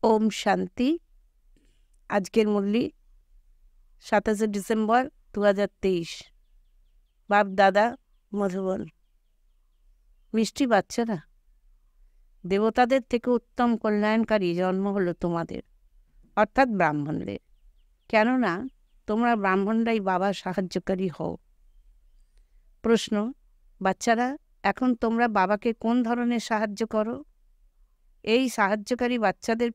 ওম শান্তি। আজকের মুরলি 27শে ডিসেম্বর 2023। বাপ দাদা মধুবন। মিষ্টি বাচ্চারা, দেবতাদের থেকে উত্তম কল্যাণকারী জন্ম হলো তোমাদের, অর্থাৎ ব্রাহ্মণদের। কেননা তোমরা ব্রাহ্মণরাই বাবার সাহায্যকারী হও। প্রশ্ন: বাচ্চারা, এখন তোমরা বাবাকে কোন ধরনের সাহায্য করো? এই সাহায্যকারী বাচ্চাদের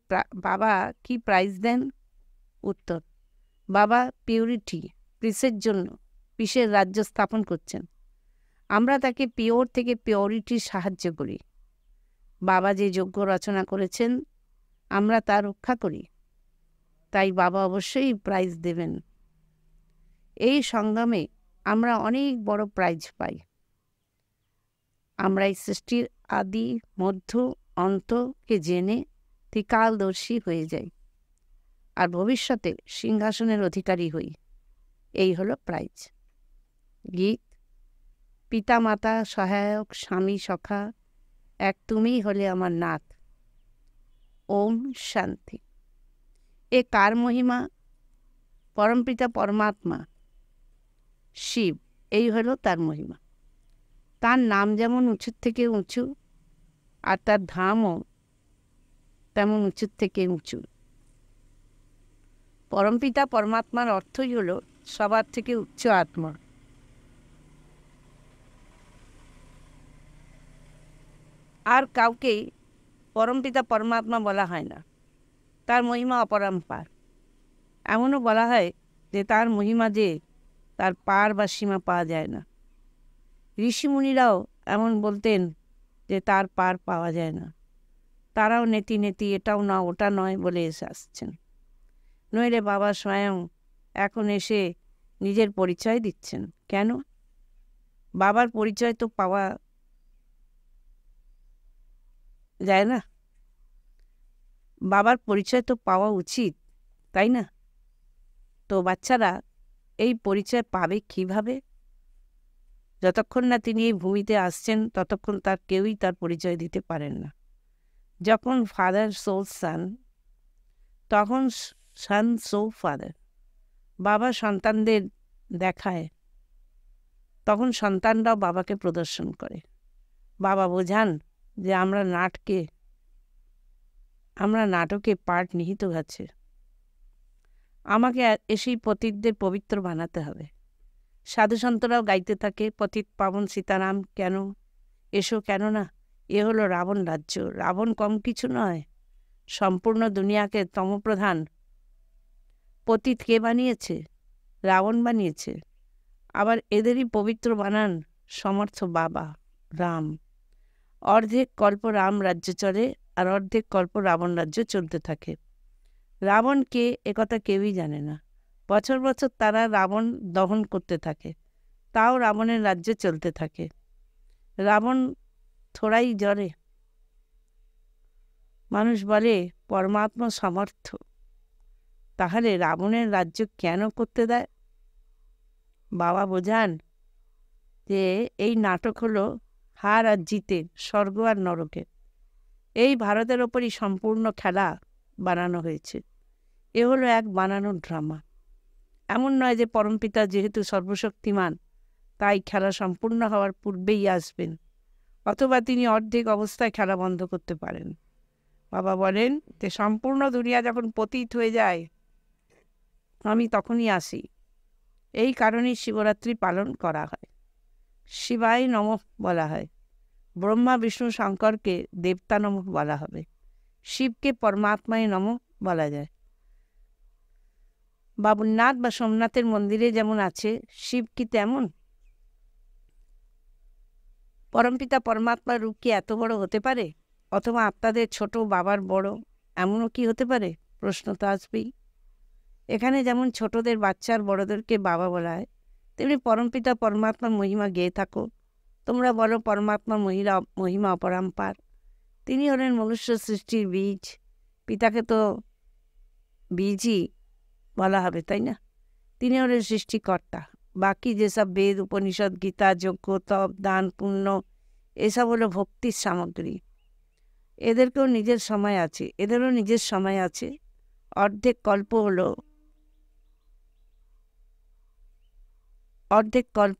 বাবা কি প্রাইজ দেন? উত্তর: বাবা পিউরিটি পিসের জন্য পিসের রাজ্য স্থাপন করছেন। আমরা তাকে পিওর থেকে পিওরিটির সাহায্য করি। বাবা যে যজ্ঞ রচনা করেছেন আমরা তা রক্ষা করি, তাই বাবা অবশ্যই প্রাইজ দেবেন। এই সংগ্রামে আমরা অনেক বড় প্রাইজ পাই। আমরা এই সৃষ্টির আদি মধ্য অন্তকে জেনে ত্রিকালদর্শী হয়ে যাই আর ভবিষ্যতে সিংহাসনের অধিকারী হই। এই হলো প্রাইজ। গীত: পিতা মাতা সহায়ক স্বামী সখা, এক তুমিই হলে আমার নাথ। ওম শান্তি। এ কার মহিমা? পরমপিতা পরমাত্মা শিব, এই হলো তার মহিমা। তার নাম যেমন উঁচুর থেকে উঁচু আর তার ধামও তেমন উঁচুর থেকে উঁচু। পরমপিতা পরমাত্মার অর্থই হলো সবার থেকে উচ্চ আত্মা। আর কাউকেই পরমপিতা পরমাত্মা বলা হয় না। তার মহিমা অপরম্পার। এমনও বলা হয় যে তার মহিমা যে তার পার বা সীমা পাওয়া যায় না। ঋষিমুনিরাও এমন বলতেন যে তার পার পাওয়া যায় না। তারাও নেতি নেতি এটাও না ওটা নয় বলে এসে আসছেন। নইলে বাবা স্বয়ং এখন এসে নিজের পরিচয় দিচ্ছেন। কেন? বাবার পরিচয় তো পাওয়া যায় না। বাবার পরিচয় তো পাওয়া উচিত, তাই না? তো বাচ্চারা এই পরিচয় পাবে কিভাবে? যতক্ষণ না তিনি এই ভূমিতে আসছেন ততক্ষণ তার কেউই তার পরিচয় দিতে পারেন না। যখন ফাদার সো সান, তখন সান সো ফাদার। বাবা সন্তানদের দেখায়, তখন সন্তানরাও বাবাকে প্রদর্শন করে। বাবা বোঝান যে আমরা নাটকে পার্ট নিহিত আছে। আমাকে এসেই পতিতদের পবিত্র বানাতে হবে। সাধুসন্তরাও গাইতে থাকে, পতিত পাবন সীতারাম কেন এসো, কেন না? এ হলো রাবণ রাজ্য। রাবণ কম কিছু নয়, সম্পূর্ণ দুনিয়াকে তমপ্রধান পতিত কে বানিয়েছে? রাবণ বানিয়েছে। আবার এদেরই পবিত্র বানান সমর্থ বাবা রাম। অর্ধেক কল্প রাম রাজ্য চলে আর অর্ধেক কল্প রাবণ রাজ্য চলতে থাকে। রাবণ কে একথা কেউই জানে না। বছর বছর তারা রাবণ দহন করতে থাকে, তাও রাবণের রাজ্য চলতে থাকে। রাবণ থোড়াই জ্বরে। মানুষ বলে পরমাত্মা সমর্থ, তাহলে রাবণের রাজ্য কেন করতে দেয়? বাবা বোঝান যে এই নাটক হলো হার আর জিতে, স্বর্গ আর নরকে। এই ভারতের ওপরই সম্পূর্ণ খেলা বানানো হয়েছে। এ হলো এক বানানো ড্রামা। এমন নয় যে পরমপিতা যেহেতু সর্বশক্তিমান তাই খেলা সম্পূর্ণ হওয়ার পূর্বেই আসবেন, অথবা তিনি অর্ধেক অবস্থায় খেলা বন্ধ করতে পারেন। বাবা বলেন যে সম্পূর্ণ দুনিয়া যখন পতিত হয়ে যায় আমি তখনই আসি। এই কারণেই শিবরাত্রি পালন করা হয়। শিবায় নমঃ বলা হয়। ব্রহ্মা বিষ্ণু শঙ্করকে দেবতা নমঃ বলা হবে। শিবকে পরমাত্মায় নমঃ বলা যায়। বাবুলনাথ বা সোমনাথের মন্দিরে যেমন আছে, শিব কি তেমন? পরমপিতা পরমাত্মার রূপ কি এত বড় হতে পারে? অথবা আত্মাদের ছোট, বাবার বড়, এমনও কি হতে পারে? প্রশ্ন তো আসবেই। এখানে যেমন ছোটদের বাচ্চার বড়দেরকে বাবা বলা হয়, তেমনি পরমপিতা পরমাত্মার মহিমা গেয়ে থাকো। তোমরা বলো পরমাত্মার মহিমা অপরম্পার। তিনি হলেন মনুষ্য সৃষ্টির বীজ। পিতাকে তো বীজই বলা হবে, তাই না? তিনি হলেন সৃষ্টিকর্তা। বাকি যেসব বেদ, উপনিষদ, গীতা, যজ্ঞ, তপ, দান, পুণ্য, এসব হলো ভক্তির সামগ্রী। এদেরকেও নিজের সময় আছে, এদেরও নিজের সময় আছে। অর্ধেক কল্প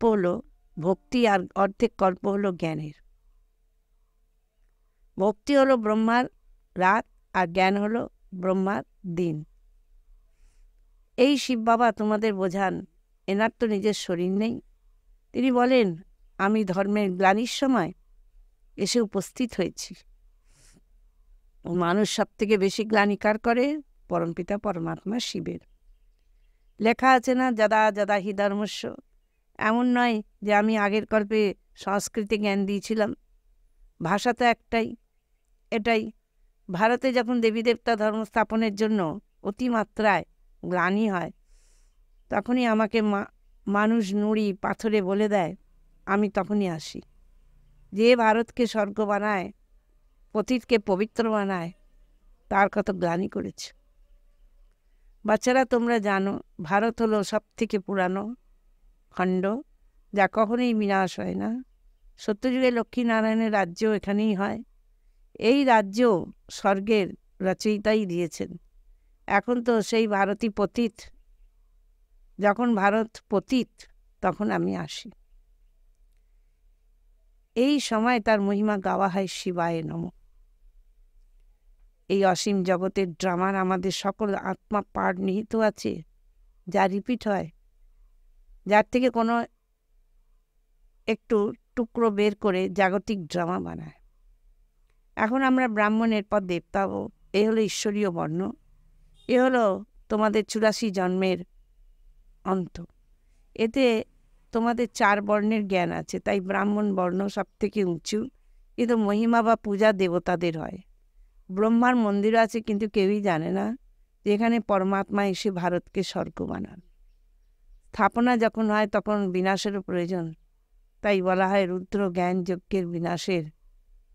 হলো ভক্তি, আর অর্ধেক কল্প হলো জ্ঞানের। ভক্তি হলো ব্রহ্মার রাত, আর জ্ঞান হলো ব্রহ্মার দিন। এই শিব বাবা তোমাদের বোঝান, এনার তো নিজের শরীর নেই। তিনি বলেন, আমি ধর্মের গ্লানির সময় এসে উপস্থিত হয়েছি। মানুষ সব থেকে বেশি গ্লানি কার করে? পরমপিতা পরমাত্মা শিবের। লেখা আছে না, যদা যদা হি ধর্মস্য। এমন নয় যে আমি আগের কল্পে সংস্কৃতে জ্ঞান দিয়েছিলাম। ভাষা তো একটাই, এটাই। ভারতে যখন দেবী দেবতা ধর্ম স্থাপনের জন্য অতিমাত্রায় গ্লানি হয়, তখনই আমাকে মানুষ নুড়ি পাথরে বলে দেয়, আমি তখনই আসি। যে ভারতকে স্বর্গ বানায়, পতিতকে পবিত্র বানায়, তার কত গ্লানি করেছে। বাচ্চারা, তোমরা জানো ভারত হলো সব থেকে পুরানো খণ্ড, যা কখনোই বিনাশ হয় না। সত্যযুগে লক্ষ্মীনারায়ণের রাজ্য এখানেই হয়। এই রাজ্য স্বর্গের রচয়িতাই দিয়েছেন। এখন তো সেই ভারতই পতিত। যখন ভারত পতিত, তখন আমি আসি। এই সময় তার মহিমা গাওয়া হয় শিবায় নমঃ। এই অসীম জগতের ড্রামার আমাদের সকল আত্মা পার্ট নিহিত আছে, যা রিপিট হয়, যার থেকে কোনো একটু টুকরো বের করে জাগতিক ড্রামা বানায়। এখন আমরা ব্রাহ্মণের পর দেবতা হব, এ হলো ঈশ্বরীয় বর্ণ। এ হলো তোমাদের 84 জন্মের অন্ত। এতে তোমাদের 4 বর্ণের জ্ঞান আছে, তাই ব্রাহ্মণ বর্ণ সব থেকে উঁচু। কিন্তু মহিমা বা পূজা দেবতাদের হয়। ব্রহ্মার মন্দির আছে, কিন্তু কেউই জানে না যে এখানে পরমাত্মা এসে ভারতকে স্বর্গ বানান। স্থাপনা যখন হয় তখন বিনাশেরও প্রয়োজন, তাই বলা হয় রুদ্র জ্ঞান যজ্ঞের বিনাশের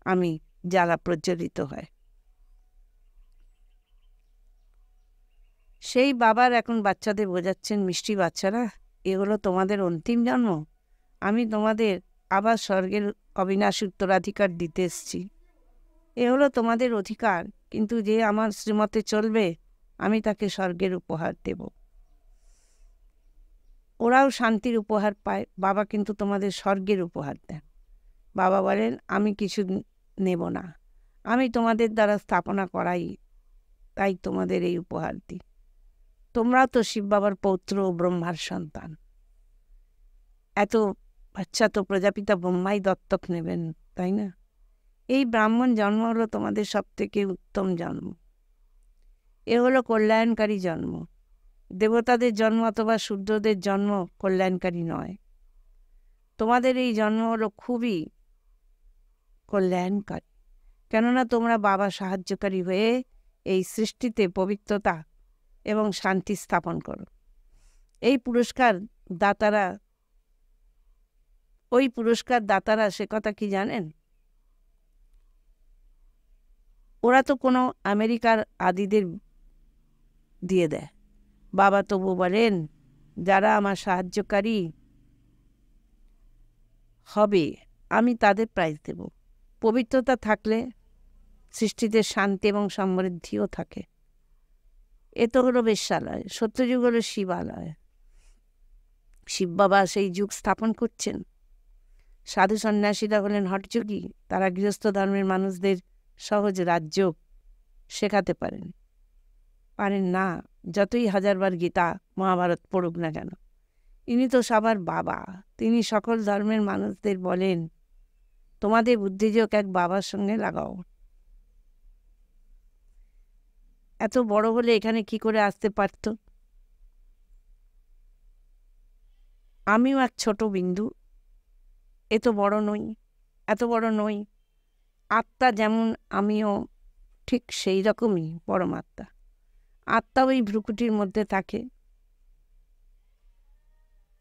আমি জ্বালা প্রজ্বলিত হয়। সেই বাবার এখন বাচ্চাদের বোঝাচ্ছেন, মিষ্টি বাচ্চারা, এ হলো তোমাদের অন্তিম জন্ম। আমি তোমাদের আবার স্বর্গের অবিনাশী উত্তরাধিকার দিতে এসেছি। এ হলো তোমাদের অধিকার, কিন্তু যে আমার শ্রীমতে চলবে, আমি তাকে স্বর্গের উপহার দেব। ওরাও শান্তির উপহার পায়, বাবা কিন্তু তোমাদের স্বর্গের উপহার দেন। বাবা বলেন, আমি কিছু নেব না, আমি তোমাদের দ্বারা স্থাপনা করাই, তাই তোমাদের এই উপহার দিই। তোমরাও তো শিব বাবার পৌত্র ও ব্রহ্মার সন্তান। এত বাচ্চা তো প্রজাপিতা ব্রহ্মাই দত্তক নেবেন, তাই না? এই ব্রাহ্মণ জন্ম হলো তোমাদের সব থেকে উত্তম জন্ম। এ হলো কল্যাণকারী জন্ম। দেবতাদের জন্ম অথবা শূদ্রদের জন্ম কল্যাণকারী নয়। তোমাদের এই জন্ম হলো খুবই কল্যাণকারী, কেননা তোমরা বাবা সাহায্যকারী হয়ে এই সৃষ্টিতে পবিত্রতা এবং শান্তি স্থাপন করো। ওই পুরস্কার দাতারা সে কথা কি জানেন? ওরা তো কোনো আমেরিকার আদিদের দিয়ে দেয়। বাবা তবু বলেন, যারা আমার সাহায্যকারী হবে, আমি তাদের প্রাইজ দেব। পবিত্রতা থাকলে সৃষ্টিতে শান্তি এবং সমৃদ্ধিও থাকে। এ তো হলো বেশ্যালয়, সত্যযুগ হলো শিবালয়। শিব বাবা সেই যুগ স্থাপন করছেন। সাধু সন্ন্যাসীরা হলেন হঠযোগী, তারা গৃহস্থ ধর্মের মানুষদের সহজ রাজ্য শেখাতে পারেন না, যতই হাজারবার গীতা মহাভারত পড়ুক না কেন। ইনি তো সবার বাবা। তিনি সকল ধর্মের মানুষদের বলেন, তোমাদের বুদ্ধিযোগ এক বাবার সঙ্গে লাগাও। এত বড় হলে এখানে কি করে আসতে পারত? আমিও এক ছোট বিন্দু, এত বড় নই। আত্মা যেমন, আমিও ঠিক সেই রকমই পরমাত্মা। আত্মা ওই ভ্রুকুটির মধ্যে থাকে।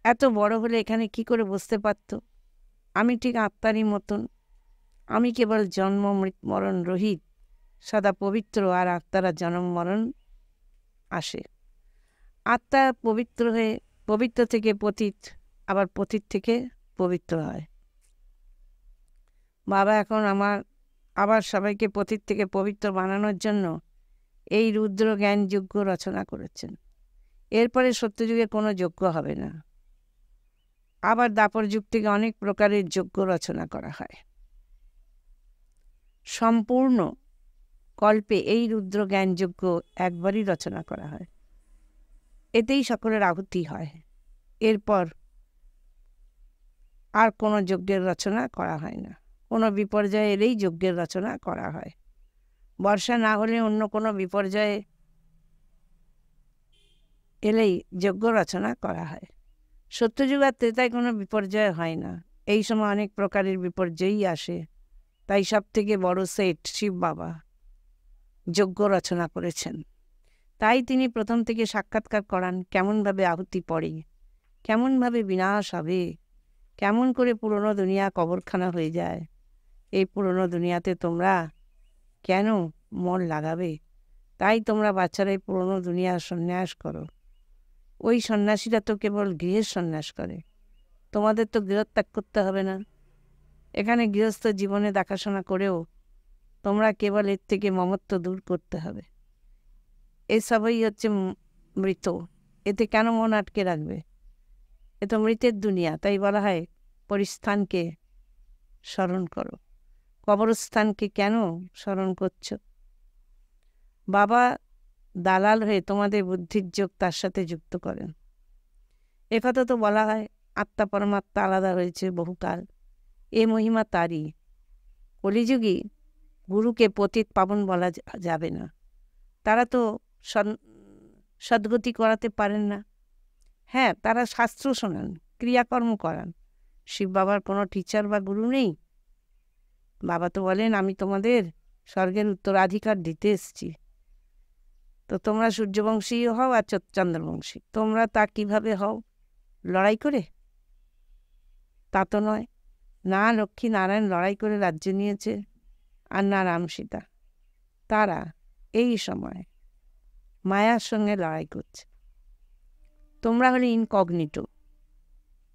এত বড় হলে এখানে কি করে বসতে পারত? আমি ঠিক আত্মারই মতন। আমি কেবল জন্ম মরণ রহিত, সদা পবিত্র, আর আত্মারা জন্ম মরণ আসে। আত্মা পবিত্র থেকে পতিত, আবার পতিত থেকে পবিত্র হয়। বাবা এখন আমার আবার সবাইকে পতিত থেকে পবিত্র বানানোর জন্য এই রুদ্র জ্ঞান যজ্ঞ রচনা করেছেন। এরপরে সত্যযুগে কোনো যজ্ঞ হবে না। আবার দাপর যুগ থেকে অনেক প্রকারের যজ্ঞ রচনা করা হয়। সম্পূর্ণ কল্পে এই রুদ্র জ্ঞান যজ্ঞ একবারই রচনা করা হয়। এতেই সকলের আহুতি হয়। এরপর আর কোনো যজ্ঞের রচনা করা হয় না। কোনো বিপর্যয় এলেই যজ্ঞের রচনা করা হয়। বর্ষা না হলে অন্য কোনো বিপর্যয়ে এলেই যজ্ঞ রচনা করা হয়। সত্যযুগ আর ত্রেতায় কোনো বিপর্যয় হয় না। এই সময় অনেক প্রকারের বিপর্যয়ই আসে। তাই সব থেকে বড় সেট শিব বাবা যজ্ঞ রচনা করেছেন। তাই তিনি প্রথম থেকে সাক্ষাৎকার করান কেমনভাবে আহুতি পড়ে, কেমনভাবে বিনাশ হবে, কেমন করে পুরনো দুনিয়া কবরখানা হয়ে যায়। এই পুরনো দুনিয়াতে তোমরা কেন মন লাগাবে? তাই তোমরা বাচ্চারাই পুরনো দুনিয়ার সন্ন্যাস করো। ওই সন্ন্যাসীরা তো কেবল গৃহের সন্ন্যাস করে, তোমাদের তো গৃহত্যাগ করতে হবে না। এখানে গৃহস্থ জীবনে দেখাশোনা করেও তোমরা কেবল এর থেকে মমত্ব দূর করতে হবে। এসবই হচ্ছে মৃত, এতে কেন মন আটকে রাখবে? এ তো মৃতের দুনিয়া। তাই বলা হয় পরিস্থানকে স্মরণ করো। কবরস্থানকে কেন স্মরণ করছো? বাবা দালাল হয়ে তোমাদের বুদ্ধির যোগ তার সাথে যুক্ত করেন। একথা তো বলা হয় আত্মা পরমাত্মা আলাদা হয়েছে বহুকাল, এ মহিমা তারই। কলিযুগী গুরুকে পতিত পাবন বলা যাবে না। তারা তো সদ্গতি করাতে পারেন না। হ্যাঁ, তারা শাস্ত্র শোনান, ক্রিয়াকর্ম করান। শিব বাবার কোনো টিচার বা গুরু নেই। বাবা তো বলেন আমি তোমাদের স্বর্গের উত্তরাধিকার দিতে এসেছি। তো তোমরা সূর্যবংশী হও আর চন্দ্রবংশী। তোমরা তা কিভাবে হও? লড়াই করে? তা তো নয়। না লক্ষ্মী নারায়ণ লড়াই করে রাজ্য নিয়েছে, আর না রাম সীতা। তারা এই সময় মায়ার সঙ্গে লড়াই করছে। তোমরা হলে ইনকগনিটো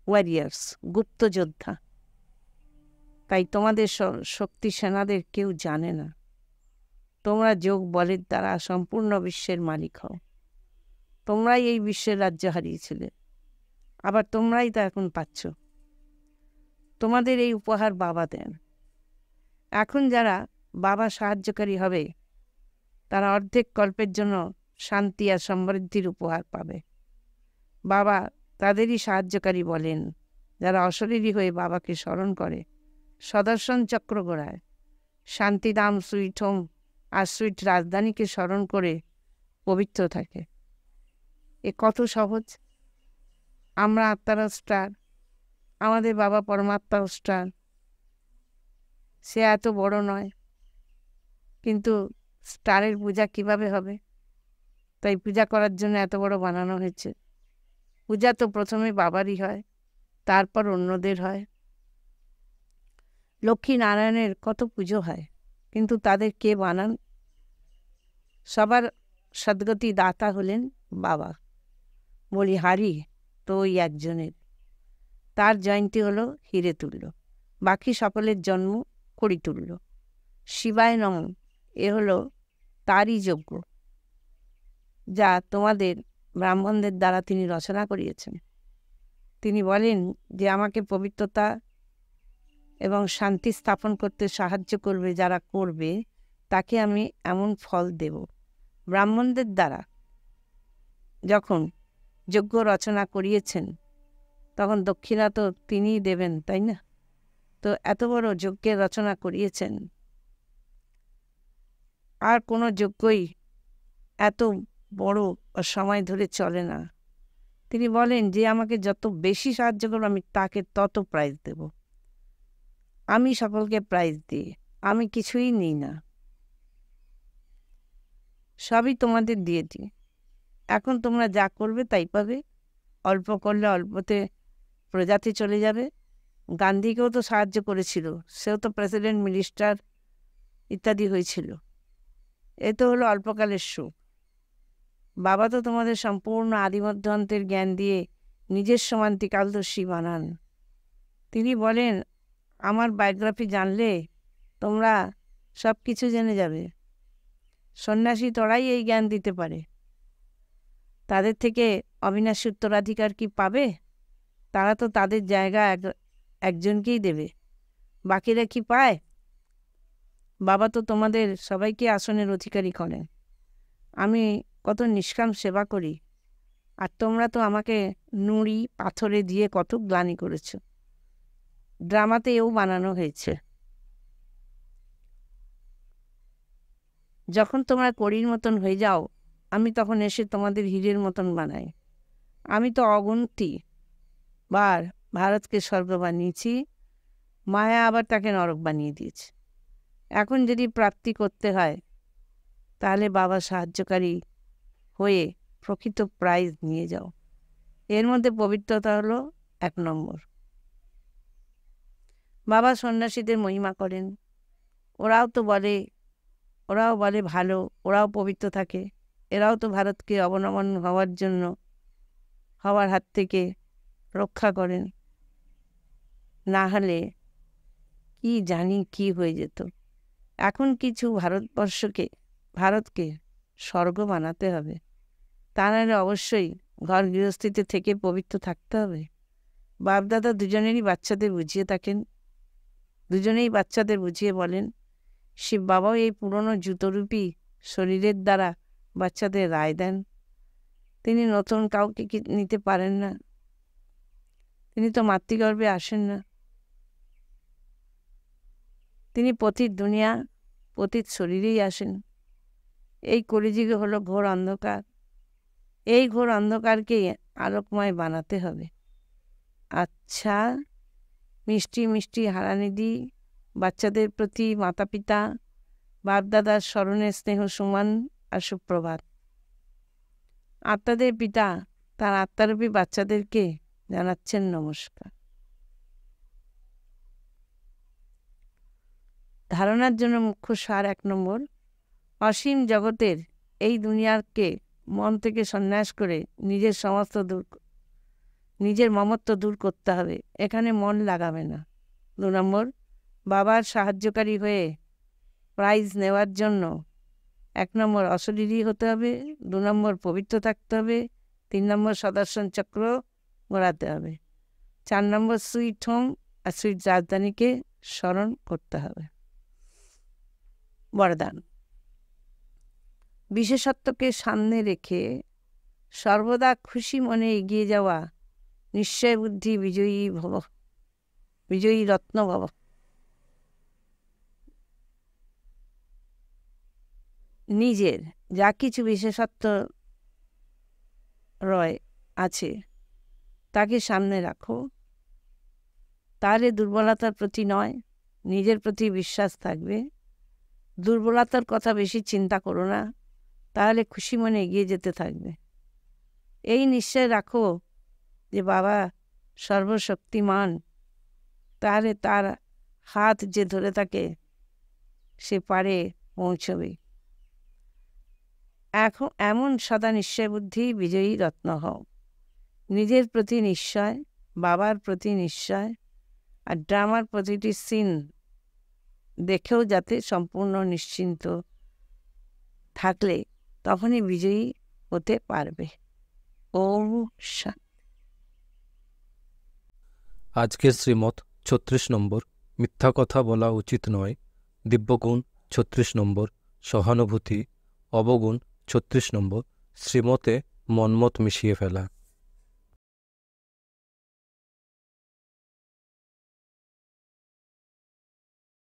ওয়ারিয়ার্স, গুপ্ত যোদ্ধা। তাই তোমাদের শক্তি সেনাদের কেউ জানে না। তোমরা যোগ বলের দ্বারা সম্পূর্ণ বিশ্বের মালিক হও। তোমরাই এই বিশ্বের রাজ্য হারিয়েছিলে, আবার তোমরাই তা এখন পাচ্ছ। তোমাদের এই উপহার বাবা দেন। এখন যারা বাবা সাহায্যকারী হবে তারা অর্ধেক কল্পের জন্য শান্তি আর সমৃদ্ধির উপহার পাবে। বাবা তাদেরই সাহায্যকারী বলেন যারা অশরীরী হয়ে বাবাকে স্মরণ করে, সদর্শন চক্র গোড়ায়, শান্তিধাম সুইট হোম আর সুইট রাজধানীকে স্মরণ করে পবিত্র থাকে। এ কত সহজ। আমরা আত্মারা স্টার, আমাদের বাবা পরমাত্মাও স্টার। সে এত বড় নয়, কিন্তু স্টারের পূজা কিভাবে হবে? তাই পূজা করার জন্য এত বড় বানানো হয়েছে। পূজা তো প্রথমে বাবারই হয়, তারপর অন্যদের হয়। লক্ষ্মী নারায়ণের কত পুজো হয়, কিন্তু তাদের কে বানান? সবার সদ্গতি দাতা হলেন বাবা। বলি হারি তো ওই একজনের, তার জয়ন্তী হলো হিরে তুল্য, বাকি সকলের জন্ম কড়ি তুল্য। শিবায় নম, এ হলো তারই যজ্ঞ, যা তোমাদের ব্রাহ্মণদের দ্বারা তিনি রচনা করিয়েছেন। তিনি বলেন যে আমাকে পবিত্রতা এবং শান্তি স্থাপন করতে সাহায্য করবে যারা করবে, তাকে আমি এমন ফল দেব। ব্রাহ্মণদের দ্বারা যখন যজ্ঞ রচনা করিয়েছেন তখন দক্ষিণা তো তিনিই দেবেন, তাই না? তো এত বড় যজ্ঞের রচনা করিয়েছেন, আর কোনো যজ্ঞই এত বড় সময় ধরে চলে না। তিনি বলেন যে আমাকে যত বেশি সাহায্য করবে আমি তাকে তত প্রাইজ দেব। আমি সকলকে প্রাইজ দিই, আমি কিছুই নিই না, সবই তোমাদের দিয়ে দিই। এখন তোমরা যা করবে তাই পাবে। অল্প করলে অল্পতে প্রজাতি চলে যাবে। গান্ধীকেও তো সাহায্য করেছিল, সেও তো প্রেসিডেন্ট, মিনিস্টার ইত্যাদি হয়েছিল। এ তো হলো অল্পকালের সুখ। বাবা তো তোমাদের সম্পূর্ণ আদিমধ্যান্তের জ্ঞান দিয়ে নিজের সমান ত্রিকালদর্শী বানান। তিনি বলেন আমার বায়োগ্রাফি জানলে তোমরা সব কিছু জেনে যাবে। সন্ন্যাসী তোরাই এই জ্ঞান দিতে পারে। তাদের থেকে অবিনাশী উত্তরাধিকার কি পাবে? তারা তো তাদের জায়গা একজনকেই দেবে, বাকিরা কি পায়? বাবা তো তোমাদের সবাইকে আসনের অধিকারী করেন। আমি কত নিষ্কাম সেবা করি, আর তোমরা তো আমাকে নুড়ি পাথরে দিয়ে কত গ্লানি করেছ। ড্রামাতে এও বানানো হয়েছে। যখন তোমরা কড়ির মতন হয়ে যাও, আমি তখন এসে তোমাদের হীরের মতন বানাই। আমি তো অগুন্তি বার ভারতকে স্বর্গ বানিয়েছি, মায়া আবার তাকে নরক বানিয়ে দিয়েছে। এখন যদি প্রাপ্তি করতে হয়, তাহলে বাবা সাহায্যকারী হয়ে প্রকৃত প্রাইজ নিয়ে যাও। এর মধ্যে পবিত্রতা হলো 1 নম্বর। বাবা সন্ন্যাসীদের মহিমা করেন। ওরাও বলে ভালো, ওরাও পবিত্র থাকে। এরাও তো ভারতকে অবনমন হওয়ার হাত থেকে রক্ষা করেন। না হলে কি জানি কি হয়ে যেত। এখন কিছু ভারতকে স্বর্গ বানাতে হবে। তা নাহলে অবশ্যই ঘর গৃহস্থিতে থেকে পবিত্র থাকতে হবে। বাপদাদা দুজনেই বাচ্চাদের বুঝিয়ে বলেন। শিব বাবাও এই পুরনো জুতোরূপী শরীরের দ্বারা বাচ্চাদের রায় দেন। তিনি নতুন কাউকে নিতে পারেন না। তিনি তো মাতৃগর্ভে আসেন না। তিনি পতিত দুনিয়া, পতিত শরীরেই আসেন। এই কলিযুগে হলো ঘোর অন্ধকার। এই ঘোর অন্ধকারকে আলোকময় বানাতে হবে। আচ্ছা, মিষ্টি মিষ্টি হারানিধি বাচ্চাদের প্রতি মাতা পিতা বাপদাদার স্মরণে স্নেহ সুমন আর সুপ্রভাত। আত্মাদের পিতা তার আত্মারূপী বাচ্চাদেরকে জানাচ্ছেন নমস্কার। ধারণার জন্য মুখ্য সার 1 নম্বর। অসীম জগতের এই দুনিয়াকে মন থেকে সন্ন্যাস করে নিজের মমত্ব দূর করতে হবে। এখানে মন লাগাবে না। 2 নম্বর, বাবার সাহায্যকারী হয়ে প্রাইজ নেওয়ার জন্য 1 নম্বর অশরীরী হতে হবে, 2 নম্বর পবিত্র থাকতে হবে, 3 নম্বর সদর্শন চক্র ঘোরাতে হবে, 4 নম্বর সুইট হোম আর সুইট রাজধানীকে স্মরণ করতে হবে। বরদান। বিশেষত্বকে সামনে রেখে সর্বদা খুশি মনে এগিয়ে যাওয়া। নিশ্চয় বুদ্ধি বিজয়ী রত্ন ভব। নিজের যা কিছু বিশেষত্ব আছে তাকে সামনে রাখো। তাহলে দুর্বলতার প্রতি নয়, নিজের প্রতি বিশ্বাস থাকবে। দুর্বলতার কথা বেশি চিন্তা করো না, তাহলে খুশি মনে এগিয়ে যেতে থাকবে। এই নিশ্চয় রাখো যে বাবা সর্বশক্তিমান, তাহলে তার হাত যে ধরে থাকে সে পারে পৌঁছবে। এখন এমন সদা নিশ্চয় বুদ্ধি বিজয়ী রত্ন হও। নিজের প্রতি নিশ্চয়, বাবার প্রতি নিশ্চয়, আর ড্রামার প্রতিটি সিন দেখেও যাতে সম্পূর্ণ নিশ্চিন্ত থাকলে তখনই বিজয়ী হতে পারবে। ওম শান্তি। আজকের শ্রীমত 36 নম্বর। মিথ্যা কথা বলা উচিত নয়। দিব্যগুণ 36 নম্বর। সহানুভূতি। অবগুণ 36 নম্বর। শ্রীমতে মনমত মিশিয়ে ফেলা।